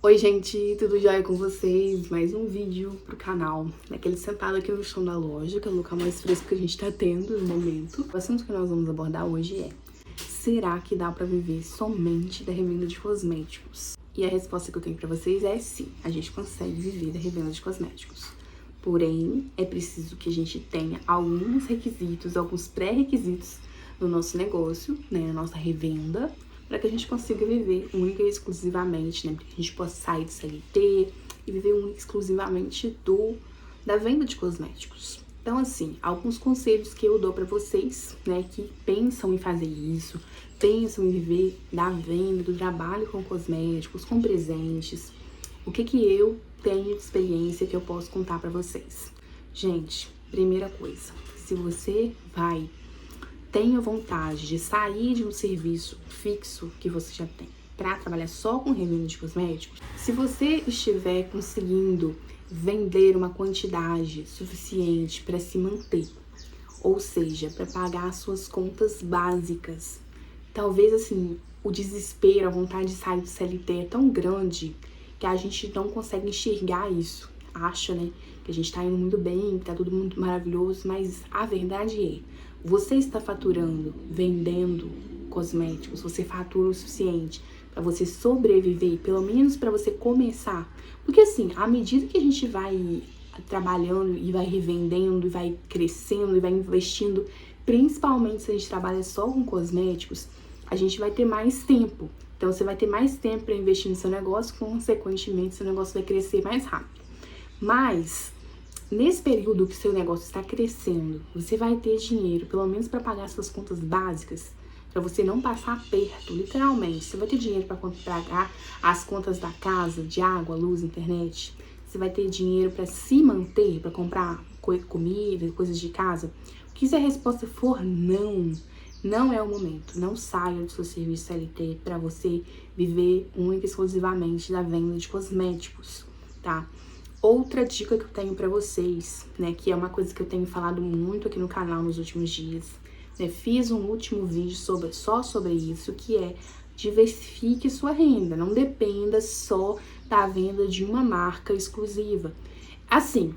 Oi gente, tudo jóia com vocês? Mais um vídeo pro canal, daquele sentado aqui no chão da loja, que é o local mais fresco que a gente tá tendo no momento. O assunto que nós vamos abordar hoje é: será que dá pra viver somente da revenda de cosméticos? E a resposta que eu tenho pra vocês é sim, a gente consegue viver da revenda de cosméticos. Porém, é preciso que a gente tenha alguns requisitos, alguns pré-requisitos no nosso negócio, né, na nossa revenda, para que a gente consiga viver única e exclusivamente, né? Para que a gente possa sair do CLT e viver única e exclusivamente da venda de cosméticos. Então, assim, alguns conselhos que eu dou para vocês, né, que pensam em fazer isso, pensam em viver da venda, do trabalho com cosméticos, com presentes. O que eu tenho de experiência que eu posso contar para vocês? Gente, primeira coisa, se você tenha vontade de sair de um serviço fixo que você já tem para trabalhar só com revenda de cosméticos, se você estiver conseguindo vender uma quantidade suficiente para se manter, ou seja, para pagar as suas contas básicas, talvez assim, o desespero, a vontade de sair do CLT é tão grande que a gente não consegue enxergar isso. Acha, né, que a gente tá indo muito bem, que tá tudo muito maravilhoso, mas a verdade é, você está faturando, vendendo cosméticos, você fatura o suficiente para você sobreviver, pelo menos para você começar. Porque assim, à medida que a gente vai trabalhando e vai revendendo, e vai crescendo, e vai investindo, principalmente se a gente trabalha só com cosméticos, a gente vai ter mais tempo. Então você vai ter mais tempo para investir no seu negócio, consequentemente seu negócio vai crescer mais rápido. Mas nesse período que seu negócio está crescendo, você vai ter dinheiro, pelo menos para pagar suas contas básicas, para você não passar aperto, literalmente. Você vai ter dinheiro para pagar as contas da casa, de água, luz, internet. Você vai ter dinheiro para se manter, para comprar comida, coisas de casa. Porque se a resposta for não, não é o momento. Não saia do seu serviço CLT para você viver única e exclusivamente da venda de cosméticos, tá? Outra dica que eu tenho pra vocês, né, que é uma coisa que eu tenho falado muito aqui no canal nos últimos dias, né, fiz um último vídeo só sobre isso, que é: diversifique sua renda, não dependa só da venda de uma marca exclusiva. Assim,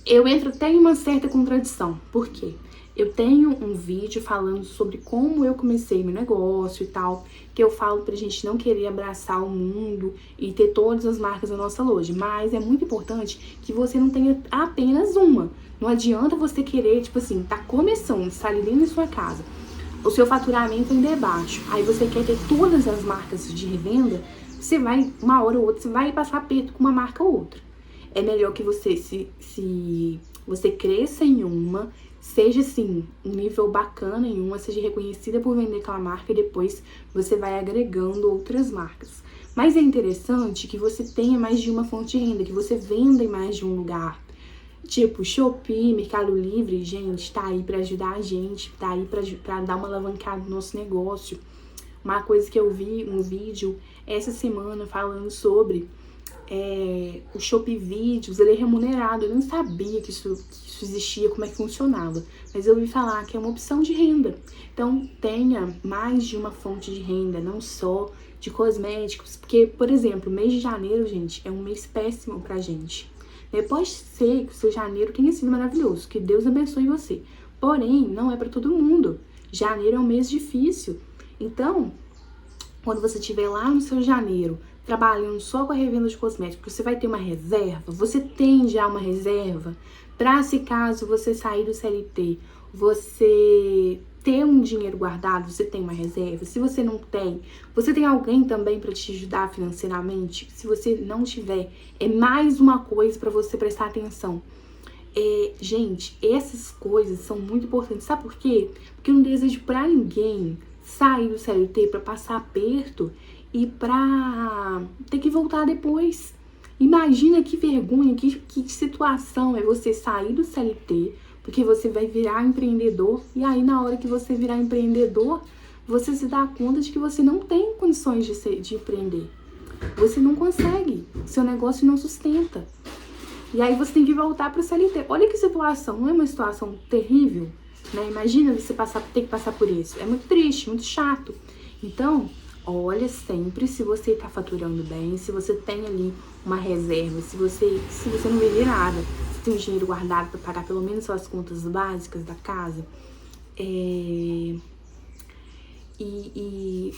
eu entro até em uma certa contradição, por quê? Eu tenho um vídeo falando sobre como eu comecei meu negócio e tal, que eu falo pra gente não querer abraçar o mundo e ter todas as marcas na nossa loja, mas é muito importante que você não tenha apenas uma. Não adianta você querer, tipo assim, tá começando, está ali dentro da sua casa, o seu faturamento ainda é baixo, aí você quer ter todas as marcas de revenda, você vai, uma hora ou outra, você vai passar aperto com uma marca ou outra. É melhor que você, se você cresça em uma, seja assim, um nível bacana em uma, seja reconhecida por vender aquela marca e depois você vai agregando outras marcas. Mas é interessante que você tenha mais de uma fonte de renda, que você venda em mais de um lugar. Tipo, Shopee, Mercado Livre, gente, tá aí pra ajudar a gente, tá aí pra dar uma alavancada no nosso negócio. Uma coisa que eu vi, um vídeo essa semana falando sobre o Shopee Vídeos, ele é remunerado. Eu não sabia que isso existia, como é que funcionava, mas eu ouvi falar que é uma opção de renda. Então tenha mais de uma fonte de renda, não só de cosméticos, porque, por exemplo, o mês de janeiro, gente, é um mês péssimo pra gente. Pode ser que o seu janeiro tenha sido maravilhoso, que Deus abençoe você, porém não é pra todo mundo. Janeiro é um mês difícil, então quando você estiver lá no seu janeiro trabalhando só com a revenda de cosméticos, você vai ter uma reserva, você tem já uma reserva para, se caso você sair do CLT, você ter um dinheiro guardado, você tem uma reserva. Se você não tem, você tem alguém também para te ajudar financeiramente. Se você não tiver, é mais uma coisa para você prestar atenção. Gente, essas coisas são muito importantes. Sabe por quê? Porque eu não desejo para ninguém sair do CLT para passar aperto e pra ter que voltar depois. Imagina que vergonha, que situação é você sair do CLT, porque você vai virar empreendedor, e aí na hora que você virar empreendedor, você se dá conta de que você não tem condições de empreender. Você não consegue, seu negócio não sustenta. E aí você tem que voltar pro CLT. Olha que situação, não é uma situação terrível? Né? Imagina você ter que passar por isso. É muito triste, muito chato. Então, olha sempre se você tá faturando bem, se você tem ali uma reserva, se você não vender nada, se tem um dinheiro guardado para pagar pelo menos as contas básicas da casa. E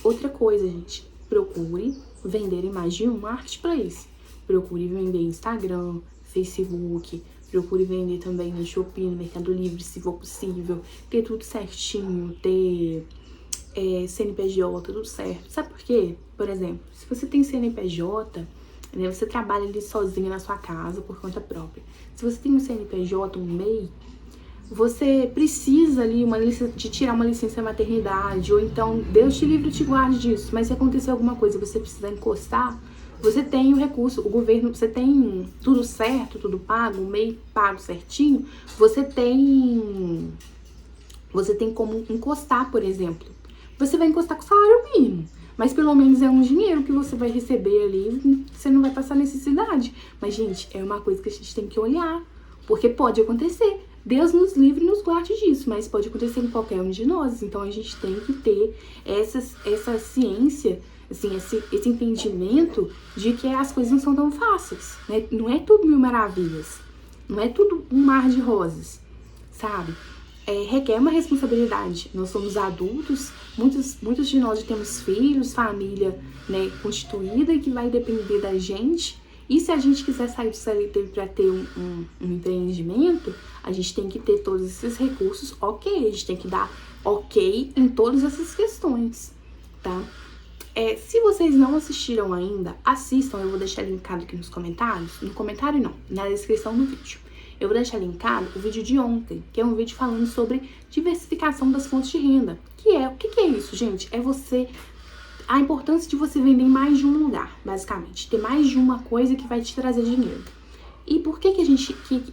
outra coisa, gente, procure vender em mais de um marketplace. Procure vender Instagram, Facebook, procure vender também no Shopee, no Mercado Livre, se for possível. Ter tudo certinho, ter CNPJ, tudo certo. Sabe por quê? Por exemplo, se você tem CNPJ, né, você trabalha ali sozinho na sua casa por conta própria. Se você tem um CNPJ, um MEI, você precisa ali de tirar uma licença maternidade, ou então Deus te livre e te guarde disso, mas se acontecer alguma coisa, você precisa encostar, você tem o recurso, o governo, você tem tudo certo, tudo pago, o MEI pago certinho, você tem como encostar, por exemplo. Você vai encostar com o salário mínimo, mas pelo menos é um dinheiro que você vai receber ali, você não vai passar necessidade. Mas, gente, é uma coisa que a gente tem que olhar, porque pode acontecer. Deus nos livre e nos guarde disso, mas pode acontecer em qualquer um de nós. Então, a gente tem que ter essa ciência, assim, esse entendimento de que as coisas não são tão fáceis, né? Não é tudo mil maravilhas, não é tudo um mar de rosas, sabe? Requer uma responsabilidade. Nós somos adultos, muitos de nós já temos filhos, família, né, constituída e que vai depender da gente. E se a gente quiser sair do CLT para ter um empreendimento, a gente tem que ter todos esses recursos, ok. A gente tem que dar ok em todas essas questões, tá? Se vocês não assistiram ainda, assistam. Eu vou deixar linkado aqui nos comentários. No comentário não, na descrição do vídeo. Eu vou deixar linkado o vídeo de ontem, que é um vídeo falando sobre diversificação das fontes de renda. O que é isso, gente? A importância de você vender em mais de um lugar, basicamente. Ter mais de uma coisa que vai te trazer dinheiro. E por que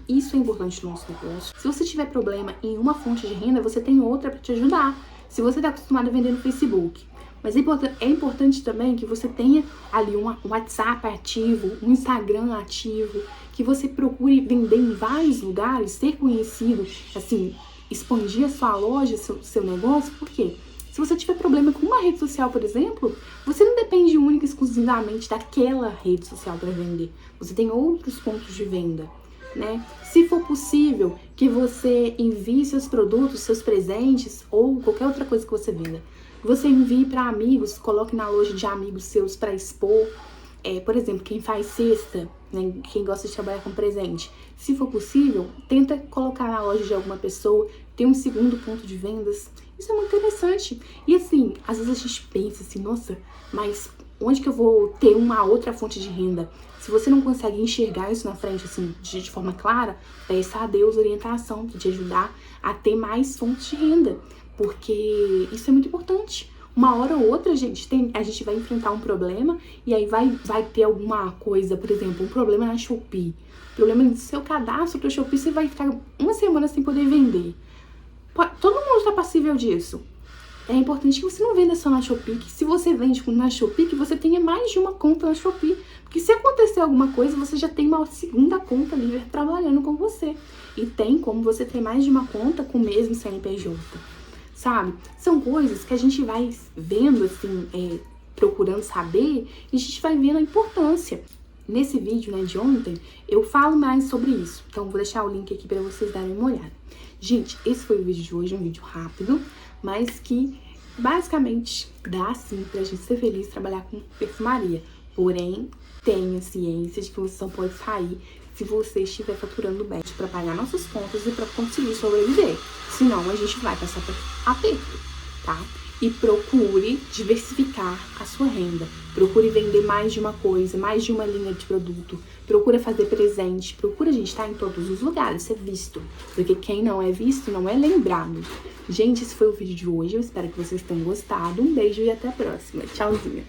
isso é importante no nosso negócio? Se você tiver problema em uma fonte de renda, você tem outra para te ajudar. Se você está acostumado a vender no Facebook, mas é importante também que você tenha ali um WhatsApp ativo, um Instagram ativo, que você procure vender em vários lugares, ser conhecido, assim, expandir a sua loja, seu negócio. Por quê? Se você tiver problema com uma rede social, por exemplo, você não depende única e exclusivamente daquela rede social para vender. Você tem outros pontos de venda, né? Se for possível que você envie seus produtos, seus presentes ou qualquer outra coisa que você venda, você envie para amigos, coloque na loja de amigos seus para expor. Por exemplo, quem faz cesta, né, quem gosta de trabalhar com presente, se for possível, tenta colocar na loja de alguma pessoa, ter um segundo ponto de vendas. Isso é muito interessante. E assim, às vezes a gente pensa assim, nossa, mas onde que eu vou ter uma outra fonte de renda? Se você não consegue enxergar isso na frente, assim, de forma clara, peça a Deus orientação para te ajudar a ter mais fontes de renda. Porque isso é muito importante. Uma hora ou outra, gente, a gente vai enfrentar um problema e aí vai ter alguma coisa, por exemplo, um problema na Shopee. Problema no seu cadastro para Shopee, você vai ficar uma semana sem poder vender. Todo mundo está passível disso. É importante que você não venda só na Shopee, que se você vende na Shopee, que você tenha mais de uma conta na Shopee. Porque se acontecer alguma coisa, você já tem uma segunda conta livre trabalhando com você. E tem como você ter mais de uma conta com o mesmo CNPJ. Sabe? São coisas que a gente vai vendo, assim, procurando saber, e a gente vai vendo a importância. Nesse vídeo, né, de ontem, eu falo mais sobre isso. Então, vou deixar o link aqui para vocês darem uma olhada. Gente, esse foi o vídeo de hoje, um vídeo rápido, mas que basicamente dá, sim, pra gente ser feliz trabalhar com perfumaria. Porém, tenha ciência de que você só pode sair se você estiver faturando bem para pagar nossas contas e para conseguir sobreviver. Senão, a gente vai passar por aperto, tá? E procure diversificar a sua renda. Procure vender mais de uma coisa, mais de uma linha de produto. Procura fazer presente. Procura, a gente, estar em todos os lugares, ser visto. Porque quem não é visto não é lembrado. Gente, esse foi o vídeo de hoje. Eu espero que vocês tenham gostado. Um beijo e até a próxima. Tchauzinho.